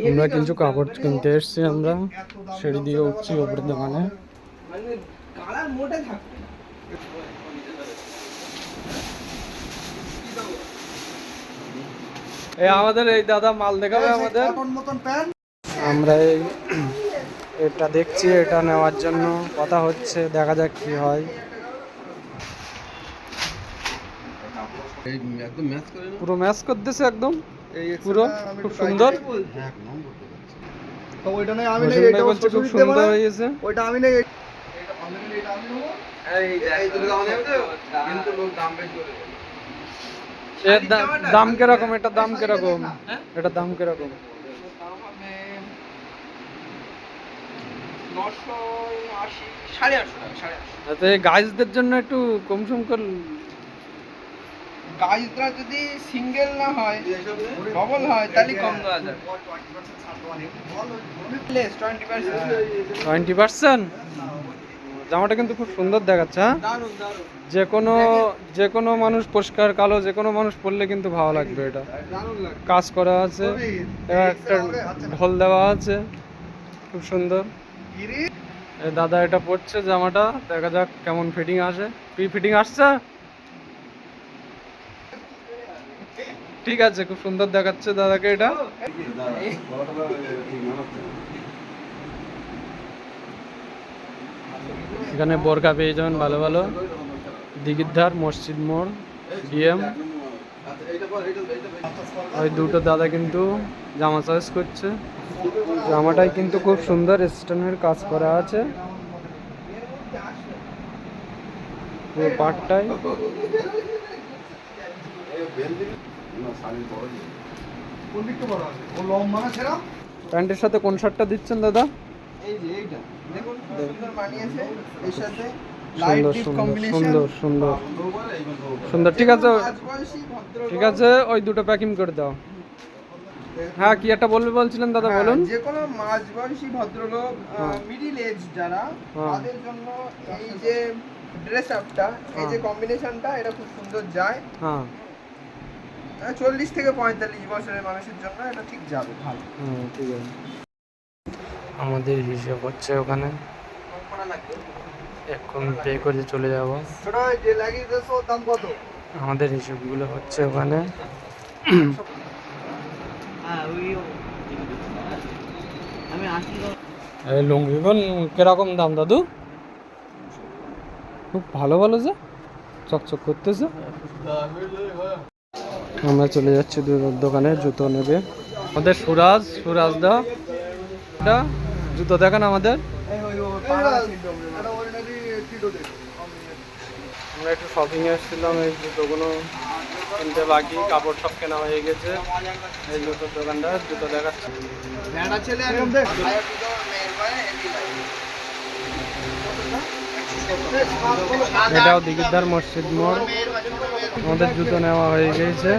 আমরা কিছু কাপড় কিনতে এসেছি, আমরা সিঁড়ি দিয়ে উঠছি ওপরের দোকানে। এই আমাদের এই দাদা মাল দেখাবে আমাদের। আমরা এই এটা দেখছি, এটা নেওয়ার জন্য কথা হচ্ছে, দেখা যাক কি হয়। পুরো ম্যাচ করতেছে একদম পুরো, খুব সুন্দর। তো ওইটা নেই আমি নেই, হোসেন ভাই এটা বলছে খুব সুন্দর হয়েছে। ওইটা আমি নেই, এটা আমি নেই, এটা আমি নেব। এই দুটো দাম নেব তো, কিন্তু লোক দাম বেশি করে। এর দাম কিরকম? এটা দাম কিরকম? এটা দাম কিরকম? আচ্ছা, এই গাইজদের জন্য একটু কম সম কর। গাইজরা যদি সিঙ্গেল না হয়, ডবল হয়, তাহলে কম দেওয়া যাবে। 20%? জামাটা কিন্তু খুব সুন্দর দেখাচ্ছে। হ্যাঁ, দারুন দারুন, যে কোনো মানুষ, পরিষ্কার কালো যে কোনো মানুষ পরলে কিন্তু ভালো লাগবে। এটা দারুন লাগে। কাজ করা আছে, একটা ঢোল দেওয়া আছে, খুব সুন্দর। এই দাদা এটা পরছে জামাটা, দেখা যাক কেমন ফিটিং আসে। ফিটিং আসছে, ঠিক আছে, খুব সুন্দর দেখাচ্ছে দাদাকে এটা। এখানে বোরকা পেয়ে যাবেন ভালো ভালো। দিঘির মসজিদ মোড়, ডিএম। ওই দুটো দাদা কিন্তু জামা চয়েস করছে। জামাটাই কিন্তু খুব সুন্দর, স্টোনের কাজ করা আছে পুরো পাটটাই। প্যান্টের সাথে কোন শার্টটা দিচ্ছেন দাদা? এই যে এইটা দেখুন, সুন্দর মানিয়েছে এর সাথে। সুন্দর সুন্দর সুন্দর সুন্দর সুন্দর, ঠিক আছে, ঠিক আছে, ওই দুটো প্যাকিং করে দাও। হ্যাঁ, কি একটা বলছিলেন দাদা, বলুন। যে কোনো মাঝবয়সী ভদ্রলোক, মিডিল এজ যারা, তাদের জন্য এই যে ড্রেস আপটা, এই যে কম্বিনেশনটা, এটা খুব সুন্দর যায়। হ্যাঁ, 40 থেকে 45 বছরের মানুষের জন্য এটা ঠিক যাবে, ভালো। ঠিক আছে। আমাদের হিসেব হচ্ছে ওখানে, এখন পে করে চলে যাব। ছোট যে লাগিয়েছে ওর দাম কত? আমাদের হিসেবগুলো হচ্ছে ওখানে। এই লুঙ্গিগুলো কিরকম দাম দাদু? খুব ভালো ভালো, যে চকচক করতেছে। আমরা চলে যাচ্ছি দোকানে, জুতো নেবে আমাদের সুরাজ দা। এটা জুতো দেখান আমাদের। আমরা একটু শপিং এসেছিলাম, এই জুতোগুলো কিনতে বাকি, কাপড় সব কেনা হয়ে গেছে। এই জুতোর দোকানটা জুতো দেখাচ্ছে। এটাও দিঘির মসজিদ মোড়। আমাদের জুতো নেওয়া হয়ে গেছে।